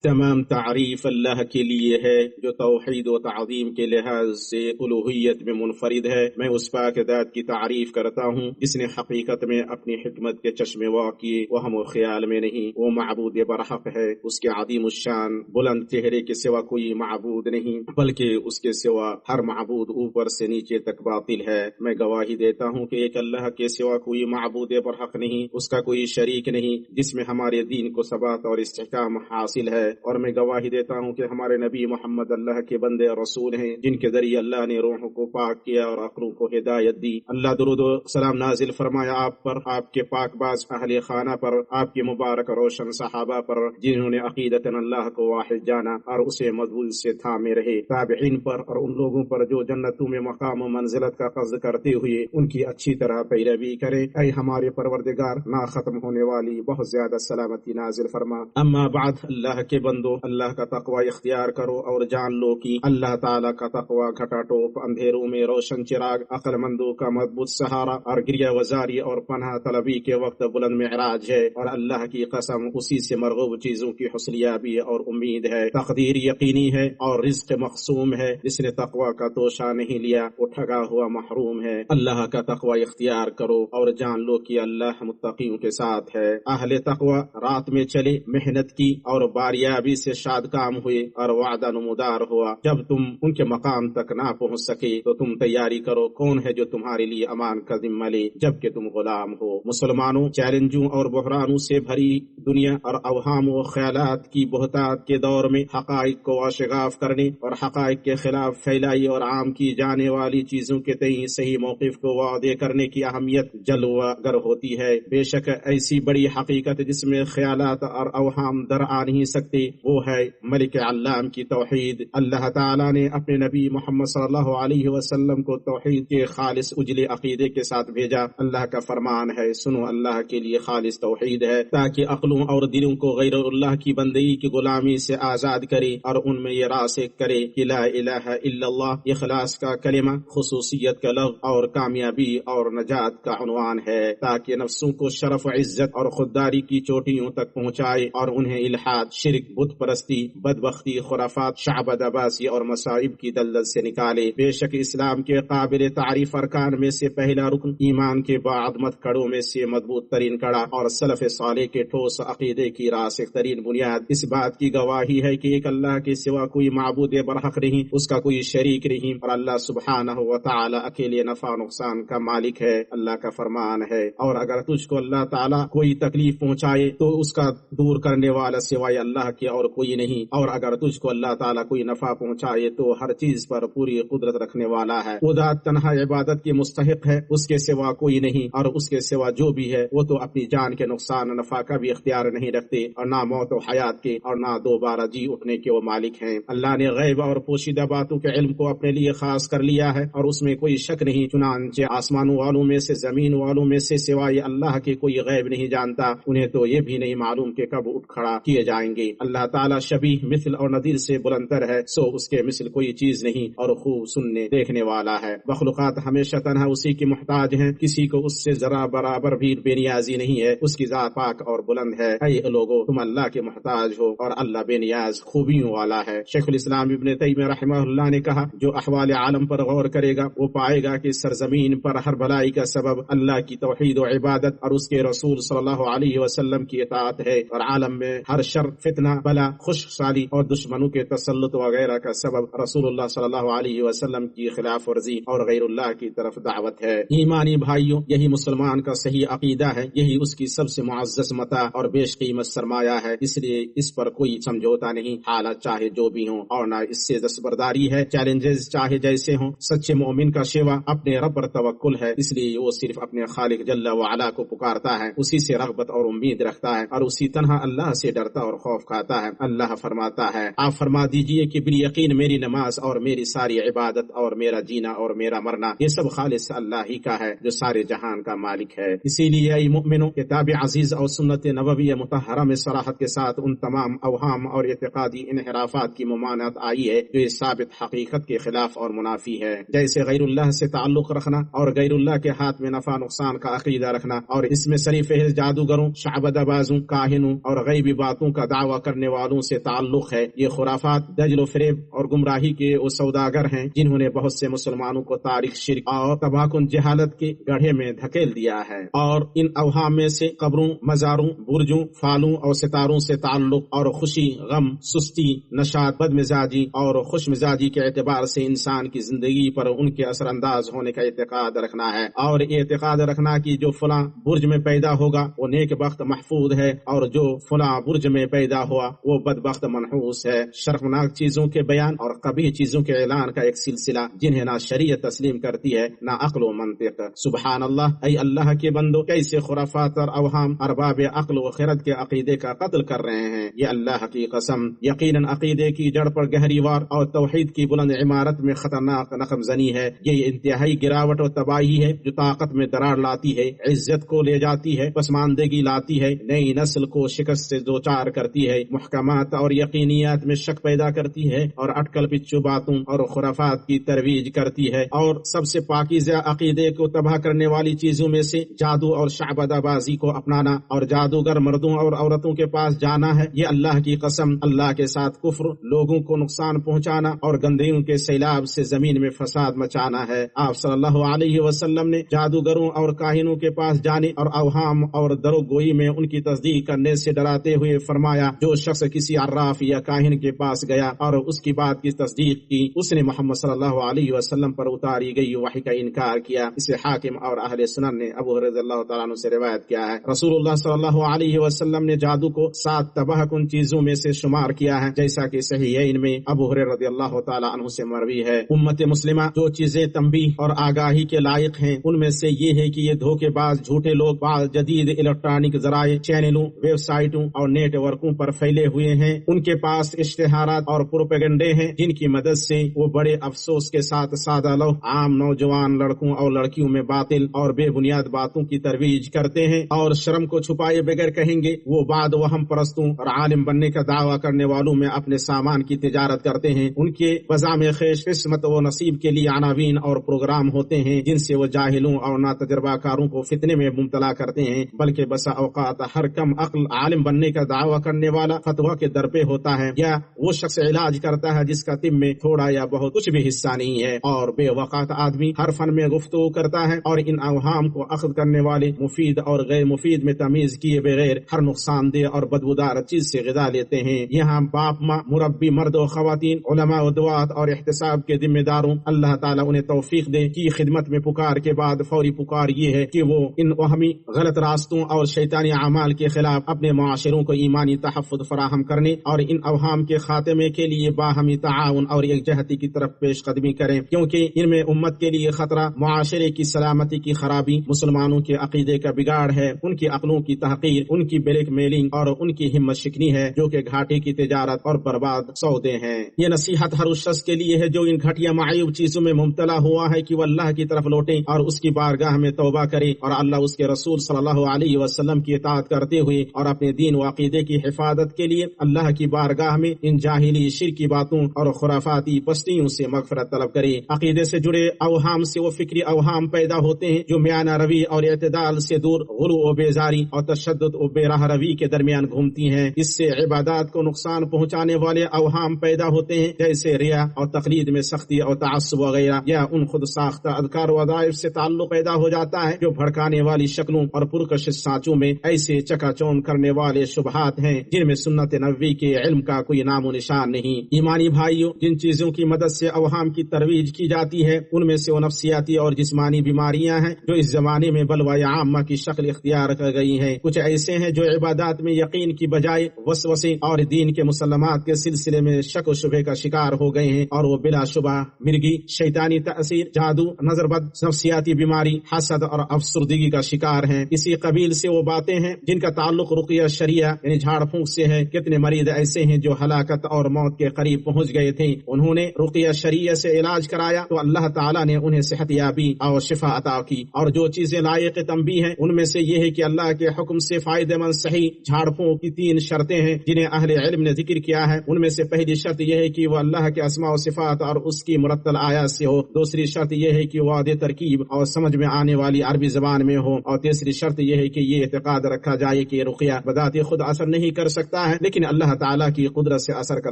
تمام تعریف اللہ کے لیے ہے جو توحید و تعظیم کے لحاظ سے الوہیت میں منفرد ہے۔ میں اس پاک ذات کی تعریف کرتا ہوں جس نے حقیقت میں اپنی حکمت کے چشمے وا کیے، وہم و خیال میں نہیں۔ وہ معبود برحق ہے، اس کے عظیم الشان بلند چہرے کے سوا کوئی معبود نہیں، بلکہ اس کے سوا ہر معبود اوپر سے نیچے تک باطل ہے۔ میں گواہی دیتا ہوں کہ ایک اللہ کے سوا کوئی معبود برحق نہیں، اس کا کوئی شریک نہیں، جس میں ہمارے دین کو ثبات اور استحکام حاصل ہے۔ اور میں گواہی دیتا ہوں کہ ہمارے نبی محمد اللہ کے بندے اور رسول ہیں، جن کے ذریعے اللہ نے روحوں کو پاک کیا اور عقلوں کو ہدایت دی۔ اللہ درود و سلام نازل فرمایا آپ پر، آپ کے پاک باز اہل خانہ پر، آپ کے مبارک روشن صحابہ پر جنہوں نے عقیدتاً اللہ کو واحد جانا اور اسے مضبوط سے تھامے رہے، تابعین پر اور ان لوگوں پر جو جنتوں میں مقام و منزلت کا قصد کرتے ہوئے ان کی اچھی طرح پیروی کرے۔ اے ہمارے پروردگار، نہ ختم ہونے والی بہت زیادہ سلامتی نازل فرما۔ اما بعد، اللہ کے بندو، اللہ کا تقوی اختیار کرو اور جان لو کہ اللہ تعالیٰ کا تقوی گھٹا ٹوپ، اندھیروں میں روشن چراغ، عقل مندوں کا مضبوط سہارا اور گریہ وزاری اور پناہ طلبی کے وقت بلند معراج ہے۔ اور اللہ کی قسم، اسی سے مرغوب چیزوں کی حصولیابی اور امید ہے۔ تقدیر یقینی ہے اور رزق مقسوم ہے۔ جس نے تقوی کا توشہ نہیں لیا وہ ٹھگا ہوا محروم ہے۔ اللہ کا تقوی اختیار کرو اور جان لو کہ اللہ متقیوں کے ساتھ ہے۔ اہل تقوی رات میں چلے، محنت کی اور باریابی سے شاد کام ہوئے اور وعدہ نمودار ہوا۔ جب تم ان کے مقام تک نہ پہنچ سکے تو تم تیاری کرو، کون ہے جو تمہارے لیے امان کا ذمہ لے جبکہ تم غلام ہو۔ مسلمانوں، چیلنجوں اور بحرانوں سے بھری دنیا اور اوہام و خیالات کی بہتات کے دور میں حقائق کو واشگاف کرنے اور حقائق کے خلاف پھیلائی اور عام کی جانے والی چیزوں کے تئیں صحیح موقف کو واضح کرنے کی اہمیت جلوہ گر ہوتی ہے۔ بے شک ایسی بڑی حقیقت جس میں خیالات اور اوہام در آ نہیں سکتے وہ ہے ملک علام کی توحید۔ اللہ تعالیٰ نے اپنے نبی محمد صلی اللہ علیہ وسلم کو توحید کے خالص اجلے عقیدے کے ساتھ بھیجا۔ اللہ کا فرمان ہے، سنو، اللہ کے لیے خالص توحید ہے تاکہ عقلوں اور دلوں کو غیر اللہ کی بندگی کی غلامی سے آزاد کرے اور ان میں یہ راسخ کرے کہ لا الہ الا اللہ اخلاص کا کلمہ خصوصیت کا لفظ اور کامیابی اور نجات کا عنوان ہے، تاکہ نفسوں کو شرف و عزت اور خودداری کی چوٹیوں تک پہنچائے اور انہیں الحاد، شرک، بت پرستی، بدبختی، خرافات، شعبد عباسی اور مصائب کی دلدل سے نکالے۔ بے شک اسلام کے قابل تعریف ارکان میں سے پہلا رکن ایمان کے باعظمت کڑوں میں سے مضبوط ترین کڑا اور سلف صالح کے ٹھوس عقیدے کی راسخ ترین بنیاد اس بات کی گواہی ہے کہ ایک اللہ کے سوا کوئی معبود برحق نہیں، اس کا کوئی شریک نہیں، اور اللہ سبحانہ و تعالی اکیلے نفع و نقصان کا مالک ہے۔ اللہ کا فرمان ہے، اور اگر تجھ کو اللہ تعالی کوئی تکلیف پہنچائے تو اس کا دور کرنے والا سوائے اللہ کے اور کوئی نہیں، اور اگر تجھ کو اللہ تعالی کوئی نفع پہنچائے تو ہر چیز پر پوری قدرت رکھنے والا ہے۔ وہ ذات تنہا عبادت کی مستحق ہے، اس کے سوا کوئی نہیں، اور اس کے سوا جو بھی ہے وہ تو اپنی جان کے نقصان نفع کا بھی اختیار نہیں رکھتے، اور نہ موت و حیات کے اور نہ دوبارہ جی اٹھنے کے وہ مالک ہیں۔ اللہ نے غیب اور پوشیدہ باتوں کے علم کو اپنے لیے خاص کر لیا ہے اور اس میں کوئی شک نہیں، چنانچہ آسمانوں والوں میں سے زمین والوں میں سے سوائے اللہ کے کوئی غیب نہیں جانتا، انہیں تو یہ بھی نہیں معلوم کہ کب اٹھ کھڑا کیے جائیں گے۔ اللہ تعالیٰ شبیہ، مثل اور نظیر سے بلندر ہے، سو اس کے مثل کوئی چیز نہیں، اور خوب سننے دیکھنے والا ہے۔ مخلوقات ہمیشہ تنہا اسی کی محتاج ہیں، کسی کو اس سے ذرا برابر بھی بے نیازی نہیں ہے، اس کی ذات پاک اور بلند ہے۔ اے لوگو، تم اللہ کے محتاج ہو اور اللہ بے نیاز خوبیوں والا ہے۔ شیخ الاسلام ابن تیمیہ رحمہ اللہ نے کہا، جو احوال عالم پر غور کرے گا وہ پائے گا کہ سرزمین پر ہر بلائی کا سبب اللہ کی توحید و عبادت اور اس کے رسول صلی اللہ علیہ وسلم کی اطاعت ہے، اور عالم میں ہر شر، فتنہ، بلا، خشک سالی اور دشمنوں کے تسلط وغیرہ کا سبب رسول اللہ صلی اللہ علیہ وسلم کی خلاف ورزی اور غیر اللہ کی طرف دعوت ہے۔ ایمانی بھائیوں، یہی مسلمان کا صحیح عقیدہ ہے، یہی اس کی سب سے معزز متاع اور بیش قیمت سرمایہ ہے، اس لیے اس پر کوئی سمجھوتا نہیں، حالات چاہے جو بھی ہوں، اور نہ اس سے دستبرداری ہے، چیلنجز چاہے جیسے ہوں۔ سچے مومن کا شیوا اپنے رب پر توکل ہے، اس لیے وہ صرف اپنے خالق جل وعلا کو پکارتا ہے، اسی سے رغبت اور امید رکھتا ہے، اور اسی تنہا اللہ سے ڈرتا اور خوف کھاتا ہے۔ اللہ فرماتا ہے، آپ فرما دیجئے کہ بالیقین میری نماز اور میری ساری عبادت اور میرا جینا اور میرا مرنا یہ سب خالص اللہ ہی کا ہے جو سارے جہان کا مالک ہے۔ اسی لیے اے مؤمنوں، کتاب عزیز اور سنت نبوی مطہرہ میں صراحت کے ساتھ ان تمام اوہام اور اعتقادی انحرافات کی ممانعت آئی ہے جو اس ثابت حقیقت کے خلاف اور منافی ہے، جیسے غیر اللہ سے تعلق رکھنا اور غیر اللہ کے ہاتھ میں نفع نقصان کا عقیدہ رکھنا، اور اس میں سری فہرست جادوگروں، شعبدہ بازوں، کاہنوں اور غیبی باتوں کا دعویٰ کرنا کرنے والوں سے تعلق ہے۔ یہ خرافات دجل و فریب اور گمراہی کے وہ سوداگر ہیں جنہوں نے بہت سے مسلمانوں کو تاریخ شرک اور تباہ کن جہالت کے گڑھے میں دھکیل دیا ہے، اور ان اوہام میں سے قبروں، مزاروں، برجوں، فالوں اور ستاروں سے تعلق اور خوشی، غم، سستی، نشاط، بد مزاجی اور خوش مزاجی کے اعتبار سے انسان کی زندگی پر ان کے اثر انداز ہونے کا اعتقاد رکھنا ہے، اور یہ اعتقاد رکھنا کہ جو فلاں برج میں پیدا ہوگا وہ نیک بخت محفوظ ہے، اور جو فلاں برج میں پیدا ہوا وہ بدبخت منحوس ہے۔ شرمناک چیزوں کے بیان اور قبیح چیزوں کے اعلان کا ایک سلسلہ جنہیں نہ شریعت تسلیم کرتی ہے نہ عقل و منطق۔ سبحان اللہ، اے اللہ کے بندو، کیسے خرافات اور اوہام ارباب عقل و خرد کے عقیدے کا قتل کر رہے ہیں۔ یہ اللہ کی قسم یقیناً عقیدے کی جڑ پر گہری وار اور توحید کی بلند عمارت میں خطرناک نقم زنی ہے۔ یہ انتہائی گراوٹ اور تباہی ہے جو طاقت میں درار لاتی ہے، عزت کو لے جاتی ہے، پسماندگی لاتی ہے، نئی نسل کو شکست سے دوچار کرتی ہے، محکمات اور یقینیات میں شک پیدا کرتی ہے، اور اٹکل پچو باتوں اور خرافات کی ترویج کرتی ہے۔ اور سب سے پاکیزہ عقیدے کو تباہ کرنے والی چیزوں میں سے جادو اور شعبدہ بازی کو اپنانا اور جادوگر مردوں اور عورتوں کے پاس جانا ہے۔ یہ اللہ کی قسم اللہ کے ساتھ کفر، لوگوں کو نقصان پہنچانا اور گندگیوں کے سیلاب سے زمین میں فساد مچانا ہے۔ آپ صلی اللہ علیہ وسلم نے جادوگروں اور کاہنوں کے پاس جانے اور اوہام اور دروگوئی میں ان کی تصدیق کرنے سے ڈراتے ہوئے فرمایا، جو شخص کسی عراف یا کاہن کے پاس گیا اور اس کی بات کی تصدیق کی، اس نے محمد صلی اللہ علیہ وسلم پر اتاری گئی وحی کا انکار کیا۔ اسے حاکم اور اہل سنن نے ابو ہریرہ رضی اللہ تعالیٰ عنہ سے روایت کیا ہے۔ رسول اللہ صلی اللہ علیہ وسلم نے جادو کو 7 تباہ کن چیزوں میں سے شمار کیا ہے، جیسا کہ صحیحین میں ابو ہریرہ رضی اللہ تعالیٰ عنہ سے مروی ہے۔ امت مسلمہ جو چیزیں تنبیہ اور آگاہی کے لائق ہیں ان میں سے یہ ہے کہ یہ دھوکے باز جھوٹے لوگ بعض جدید الیکٹرانک ذرائع، چینلوں، ویب سائٹوں اور نیٹ ورکوں پر پھیلے ہوئے ہیں۔ ان کے پاس اشتہارات اور پروپیگنڈے ہیں جن کی مدد سے وہ بڑے افسوس کے ساتھ سادہ لوح عام نوجوان لڑکوں اور لڑکیوں میں باطل اور بے بنیاد باتوں کی ترویج کرتے ہیں، اور شرم کو چھپائے بغیر کہیں گے وہ بعد وہم پرستوں اور عالم بننے کا دعویٰ کرنے والوں میں اپنے سامان کی تجارت کرتے ہیں۔ ان کے وضع میں خیش قسمت و نصیب کے لیے عناوین اور پروگرام ہوتے ہیں جن سے وہ جاہلوں اور ناتجربہ کاروں کو فتنے میں مبتلا کرتے ہیں، بلکہ بسا اوقات ہر کم عقل عالم بننے کا دعویٰ کرنے والا فتویٰ کے در پہ ہوتا ہے، یا وہ شخص علاج کرتا ہے جس کا طب میں تھوڑا یا بہت کچھ بھی حصہ نہیں ہے، اور بے وقات آدمی ہر فن میں گفتگو کرتا ہے، اور ان اوہام کو اخذ کرنے والے مفید اور غیر مفید میں تمیز کیے بغیر ہر نقصان دہ اور بدبودار چیز سے غذا لیتے ہیں۔ یہاں باپ ماں، مربی مرد و خواتین، علماء و دعات اور احتساب کے ذمہ داروں، اللہ تعالیٰ انہیں توفیق دے کہ خدمت میں پکار کے بعد فوری پکار یہ ہے کہ وہ ان وہمی غلط راستوں اور شیطانی اعمال کے خلاف اپنے معاشروں کو ایمانی تحفظ فراہم کرنے اور ان اوہام کے خاتمے کے لیے باہمی تعاون اور یکجہتی کی طرف پیش قدمی کریں، کیونکہ ان میں امت کے لیے خطرہ، معاشرے کی سلامتی کی خرابی، مسلمانوں کے عقیدے کا بگاڑ ہے، ان کی عقلوں کی تحقیر، ان کی بلیک میلنگ اور ان کی ہمت شکنی ہے جو کہ گھاٹے کی تجارت اور برباد سودے ہیں۔ یہ نصیحت ہر اس شخص کے لیے ہے جو ان گھٹیا معیوب چیزوں میں مبتلا ہوا ہے کہ وہ اللہ کی طرف لوٹے اور اس کی بارگاہ میں توبہ کرے اور اللہ اس کے رسول صلی اللہ علیہ وسلم کی اطاعت کرتے ہوئے اور اپنے دین و عقیدے کی حفاظت کے لیے اللہ کی بارگاہ میں ان جاہلی شرکی باتوں اور خرافاتی پستیوں سے مغفرت طلب کرے۔ عقیدے سے جڑے اوہام سے وہ فکری اوہام پیدا ہوتے ہیں جو میانہ روی اور اعتدال سے دور غلو و بیزاری اور تشدد و بے راہ روی کے درمیان گھومتی ہیں۔ اس سے عبادات کو نقصان پہنچانے والے اوہام پیدا ہوتے ہیں جیسے ریا اور تقلید میں سختی اور تعصب وغیرہ، یا ان خود ساختہ اذکار و وظائف سے تعلق پیدا ہو جاتا ہے جو بھڑکانے والی شکلوں اور پرکشش سانچوں میں ایسے چکا چون کرنے والے شبہات ہیں جن میں سنت نبوی کے علم کا کوئی نام و نشان نہیں۔ ایمانی بھائیوں، جن چیزوں کی مدد سے اوہام کی ترویج کی جاتی ہے ان میں سے وہ نفسیاتی اور جسمانی بیماریاں ہیں جو اس زمانے میں بلوہ عامہ کی شکل اختیار کر گئی ہیں۔ کچھ ایسے ہیں جو عبادات میں یقین کی بجائے وسوسے اور دین کے مسلمات کے سلسلے میں شک و شبہ کا شکار ہو گئے ہیں، اور وہ بلا شبہ مرگی، شیطانی تاثیر، جادو، نظر بد، نفسیاتی بیماری، حسد اور افسردگی کا شکار ہیں۔ اسی قبیل سے وہ باتیں ہیں جن کا تعلق رقیہ شریعہ یعنی جھاڑ پھونک سے ہے۔ کتنے مریض ایسے ہیں جو ہلاکت اور موت کے قریب پہنچ گئے تھے، انہوں نے رقیہ شریعہ سے علاج کرایا تو اللہ تعالیٰ نے انہیں صحت یابی اور شفا عطا کی۔ اور جو چیزیں لائق تنبیہ ہیں ان میں سے یہ ہے کہ اللہ کے حکم سے فائدہ مند صحیح جھاڑ پھونک کی 3 شرطیں ہیں جنہیں اہل علم نے ذکر کیا ہے۔ ان میں سے پہلی شرط یہ ہے کہ وہ اللہ کے اسماء و صفات اور اس کی مرتل آیات سے ہو، دوسری شرط یہ ہے کہ وہ واضح ترکیب اور سمجھ میں آنے والی عربی زبان میں ہو، اور تیسری شرط یہ ہے کہ یہ اعتقاد رکھا جائے کہ رقیہ بذات خود اثر نہیں کر سکتا سکتا ہے لیکن اللہ تعالیٰ کی قدرت سے اثر کر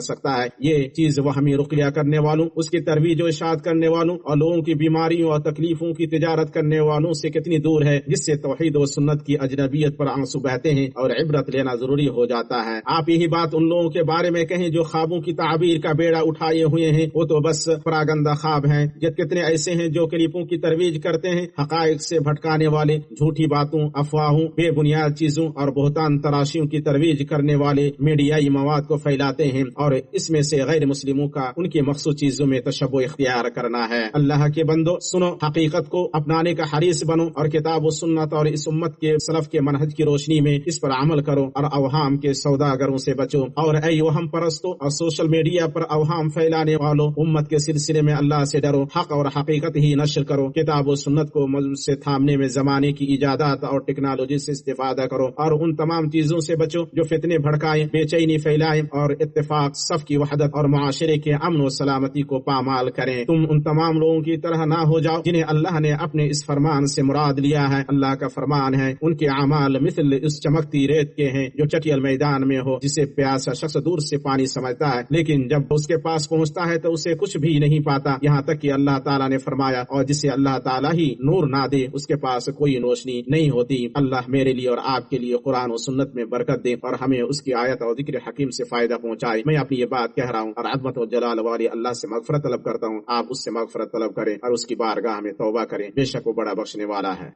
سکتا ہے۔ یہ چیز وہمی رقیہ کرنے والوں، اس کی ترویج و اشاعت کرنے والوں اور لوگوں کی بیماریوں اور تکلیفوں کی تجارت کرنے والوں سے کتنی دور ہے، جس سے توحید و سنت کی اجنبیت پر آنسو بہتے ہیں اور عبرت لینا ضروری ہو جاتا ہے۔ آپ یہی بات ان لوگوں کے بارے میں کہیں جو خوابوں کی تعبیر کا بیڑا اٹھائے ہوئے ہیں، وہ تو بس پراگندہ خواب ہیں۔ کتنے ایسے ہیں جو کلپوں کی ترویج کرتے ہیں، حقائق سے بھٹکانے والے، جھوٹی باتوں، افواہوں، بے بنیاد چیزوں اور بہتان تراشیوں کی ترویج کرنے والے میڈیائی مواد کو پھیلاتے ہیں، اور اس میں سے غیر مسلموں کا ان کی مخصوص چیزوں میں تشبہ اختیار کرنا ہے۔ اللہ کے بندو، سنو، حقیقت کو اپنانے کا حریص بنو اور کتاب و سنت اور اس امت کے سلف کے منہج کی روشنی میں اس پر عمل کرو اور اوہام کے سوداگروں سے بچو۔ اور اے وہم پرستو اور سوشل میڈیا پر اوہام پھیلانے والوں، امت کے سلسلے میں اللہ سے ڈرو، حق اور حقیقت ہی نشر کرو، کتاب و سنت کو مجھ سے تھامنے میں زمانے کی ایجادات اور ٹیکنالوجی سے استفادہ کرو، اور ان تمام چیزوں سے بچو جو فتنے بھڑکائیں، بے چینی پھیلائیں اور اتفاق، صف کی وحدت اور معاشرے کے امن و سلامتی کو پامال کریں۔ تم ان تمام لوگوں کی طرح نہ ہو جاؤ جنہیں اللہ نے اپنے اس فرمان سے مراد لیا ہے۔ اللہ کا فرمان ہے، ان کے اعمال مثل اس چمکتی ریت کے ہیں جو چٹیل میدان میں ہو، جسے پیاسا شخص دور سے پانی سمجھتا ہے لیکن جب اس کے پاس پہنچتا ہے تو اسے کچھ بھی نہیں پاتا، یہاں تک کہ اللہ تعالیٰ نے فرمایا، اور جسے اللہ تعالیٰ ہی نور نہ دے اس کے پاس کوئی روشنی نہیں ہوتی۔ اللہ میرے لیے اور آپ کے لیے قرآن و سنت میں برکت دے اور ہمیں اس کی آیت اور ذکر حکیم سے فائدہ پہنچائے۔ میں اپنی یہ بات کہہ رہا ہوں اور عظمت و جلال والی اللہ سے مغفرت طلب کرتا ہوں، آپ اس سے مغفرت طلب کریں اور اس کی بارگاہ میں توبہ کریں، بے شک وہ بڑا بخشنے والا ہے۔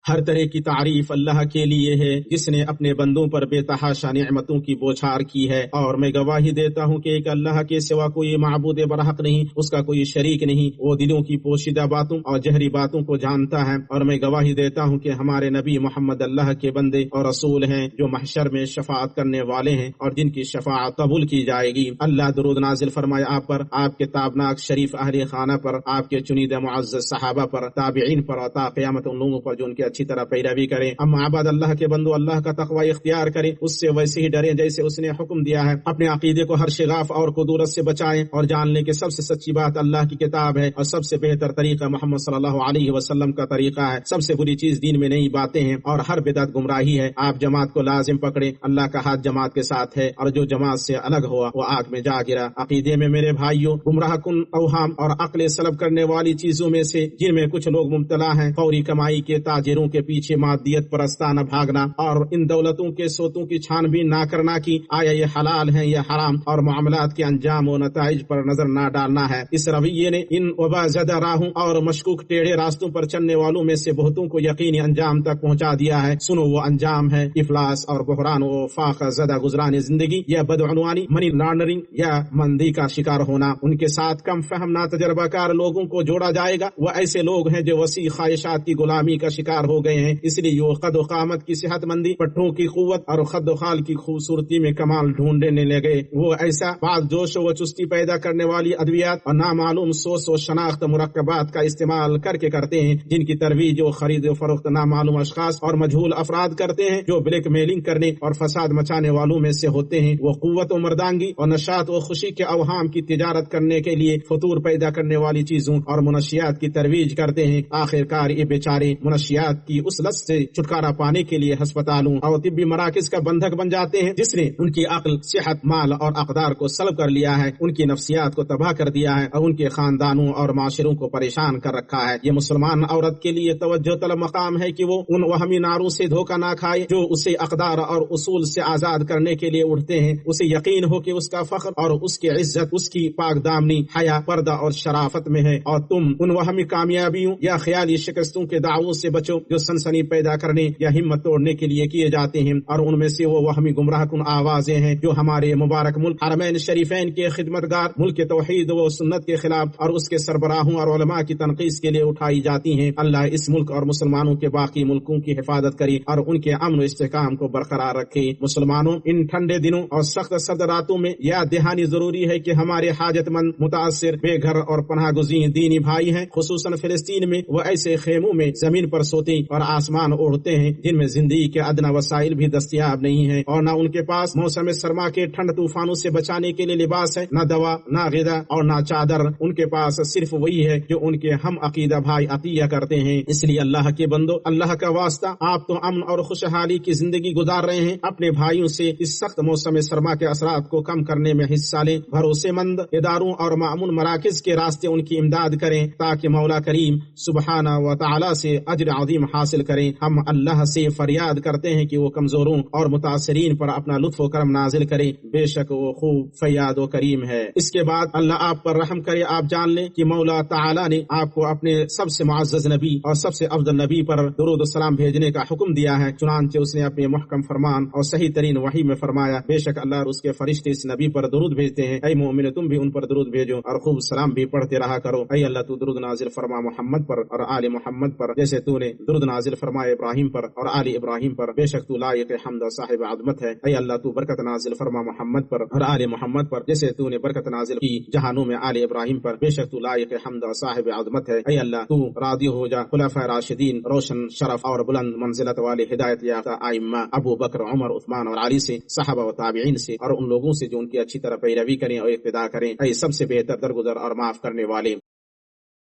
ہر طرح کی تعریف اللہ کے لیے ہے جس نے اپنے بندوں پر بے تحاشا نعمتوں کی بوچھار کی ہے، اور میں گواہی دیتا ہوں کہ ایک اللہ کے سوا کوئی معبود برحق نہیں، اس کا کوئی شریک نہیں، وہ دلوں کی پوشیدہ باتوں اور جہری باتوں کو جانتا ہے۔ اور میں گواہی دیتا ہوں کہ ہمارے نبی محمد اللہ کے بندے اور رسول ہیں جو محشر میں شفاعت کرنے والے ہیں اور جن کی شفاعت قبول کی جائے گی۔ اللہ درود نازل فرمائے آپ پر، آپ کے تابناک شریف اہل خانہ پر، آپ کے چنیدہ معزز صحابہ پر، تابعین پر، اور تا قیامت ان لوگوں پر جو ان کے اچھی طرح پیروی کریں۔ اما عباد اللہ کے بندو، اللہ کا تقوی اختیار کریں، اس سے ویسے ہی ڈریں جیسے اس نے حکم دیا ہے۔ اپنے عقیدے کو ہر شغاف اور قدورت سے بچائیں اور جان لیں کہ سب سے سچی بات اللہ کی کتاب ہے اور سب سے بہتر طریقہ محمد صلی اللہ علیہ وسلم کا طریقہ ہے۔ سب سے بری چیز دین میں نئی باتیں ہیں اور ہر بدعت گمراہی ہے۔ آپ جماعت کو لازم پکڑیں، اللہ کا ہاتھ جماعت کے ساتھ ہے، اور جو جماعت سے الگ ہوا وہ آگ میں جا گرا۔ عقیدے میں میرے بھائیوں، گمراہ کن اوہام اور عقل سلب کرنے والی چیزوں میں سے جن میں کچھ لوگ مبتلا ہیں، فوری کمائی کے تاجروں کے پیچھے مادیت پرستانہ بھاگنا اور ان دولتوں کے سوتوں کی چھان بین نہ کرنا کہ آیا یہ حلال ہے یا حرام، اور معاملات کے انجام و نتائج پر نظر نہ ڈالنا ہے۔ اس رویے نے ان وبا زدہ راہوں اور مشکوک ٹیڑھے راستوں پر چلنے والوں میں سے بہتوں کو یقینی انجام تک پہنچا دیا ہے۔ سنو، وہ انجام ہے افلاس اور بحران و فاقہ زدہ گزران زندگی، یا بدعنوانی، منی لانڈرنگ یا مندی کا شکار ہونا۔ ان کے ساتھ کم فہم ناتجربہ کار لوگوں کو جوڑا جائے گا۔ وہ ایسے لوگ ہیں جو وسیع خواہشات کی غلامی کا شکار ہو گئے ہیں، اس لیے وہ قد و قامت کی صحت مندی، پٹھوں کی قوت اور خد و خال کی خوبصورتی میں کمال ڈھونڈنے لگے۔ وہ ایسا بعض جوش و چستی پیدا کرنے والی ادویات اور نامعلوم سوس و شناخت مرکبات کا استعمال کر کے کرتے ہیں، جن کی ترویج و خرید و فروخت نامعلوم اشخاص اور مجہول افراد کرتے ہیں جو بلیک میلنگ کرنے اور فساد مچانے والوں میں سے ہوتے ہیں۔ وہ قوت و مردانگی اور نشاط و خوشی کے اوہام کی تجارت کرنے کے لیے فطور پیدا کرنے والی چیزوں اور منشیات کی ترویج کرتے ہیں۔ آخر کار یہ بیچارے منشیات کی اس لت سے چھٹکارا پانے کے لیے ہسپتالوں اور طبی مراکز کا بندھک بن جاتے ہیں، جس نے ان کی عقل، صحت، مال اور اقدار کو سلب کر لیا ہے، ان کی نفسیات کو تباہ کر دیا ہے اور ان کے خاندانوں اور معاشروں کو پریشان کر رکھا ہے۔ یہ مسلمان عورت کے لیے توجہ طلب مقام ہے کہ وہ ان وہمی ناروں سے دھوکہ نہ کھائے جو اسے اقدار اور اصول سے آزاد کرنے کے لیے اٹھتے ہیں۔ اسے یقین ہو کہ اس کا فخر اور اس کی عزت اس کی پاک دامنی، حیا، پردہ اور شرافت میں ہے، اور تم ان وہمی کامیابیوں یا خیالی شکستوں کے دعووں سے بچو جو سنسنی پیدا کرنے یا ہمت توڑنے کے لیے کیے جاتے ہیں، اور ان میں سے وہ وہمی گمراہ کن آوازیں ہیں جو ہمارے مبارک ملک حرمین شریفین کے خدمتگار، ملک توحید و سنت کے خلاف اور اس کے سربراہوں اور علماء کی تنقید کے لیے اٹھائی جاتی ہیں۔ اللہ اس ملک اور مسلمانوں کے باقی ملکوں کی حفاظت کرے اور ان کے امن و استحکام کو برقرار رکھے۔ مسلمانوں، ان ٹھنڈے دنوں اور سخت سرد راتوں میں یاد دہانی ضروری ہے کہ ہمارے حاجت مند، متاثر، بے گھر اور پناہ گزین دینی بھائی ہیں، خصوصاً فلسطین میں وہ ایسے خیموں میں زمین پر سوتے زمین اور آسمان اڑتے ہیں جن میں زندگی کے ادنا وسائل بھی دستیاب نہیں ہیں، اور نہ ان کے پاس موسم سرما کے ٹھنڈ طوفانوں سے بچانے کے لیے لباس ہے، نہ دوا، نہ غذا اور نہ چادر، ان کے پاس صرف وہی ہے جو ان کے ہم عقیدہ بھائی عطیہ کرتے ہیں۔ اس لیے اللہ کے بندو، اللہ کا واسطہ، آپ تو امن اور خوشحالی کی زندگی گزار رہے ہیں، اپنے بھائیوں سے اس سخت موسم سرما کے اثرات کو کم کرنے میں حصہ لیں، بھروسے مند اداروں اور معمول مراکز کے راستے ان کی امداد کریں تاکہ مولا کریم سبحانہ و تعالی سے اجر عظیم حاصل کریں۔ ہم اللہ سے فریاد کرتے ہیں کہ وہ کمزوروں اور متاثرین پر اپنا لطف و کرم نازل کرے، بے شک وہ خوب فیاض و کریم ہے۔ اس کے بعد اللہ آپ پر رحم کرے، آپ جان لیں کہ مولا تعالی نے آپ کو اپنے سب سے معزز نبی اور سب سے افضل نبی پر درود و سلام بھیجنے کا حکم دیا ہے، چنانچہ اس نے اپنے محکم فرمان اور صحیح ترین وحی میں فرمایا، بے شک اللہ اور اس کے فرشتے اس نبی پر درود بھیجتے ہیں، اے مومن تم بھی ان پر درود بھیجو اور خوب سلام بھی پڑھتے رہا کرو۔ اے اللہ تو درود نازل فرما محمد پر اور آل محمد پر، جیسے تو نے درود نازل فرمایا ابراہیم پر اور آل ابراہیم پر، بے شک تو لائق حمد و صاحب عظمت ہے۔ اے اللہ تو برکت نازل فرما محمد پر اور آل محمد پر، جیسے تو نے برکت نازل کی جہانوں میں آل ابراہیم پر، بے شک تو لائق حمد و صاحب عظمت ہے۔ اے اللہ تو راضی ہو جا خلفائے راشدین روشن شرف اور بلند منزلت والے ہدایت یافتہ ائمہ ابو بکر، عمر، عثمان اور علی سے، صحابہ و تابعین سے اور ان لوگوں سے جو ان کی اچھی طرح پیروی کریں اور اقتداء کریں، اے سب سے بہتر درگزر اور معاف کرنے والے۔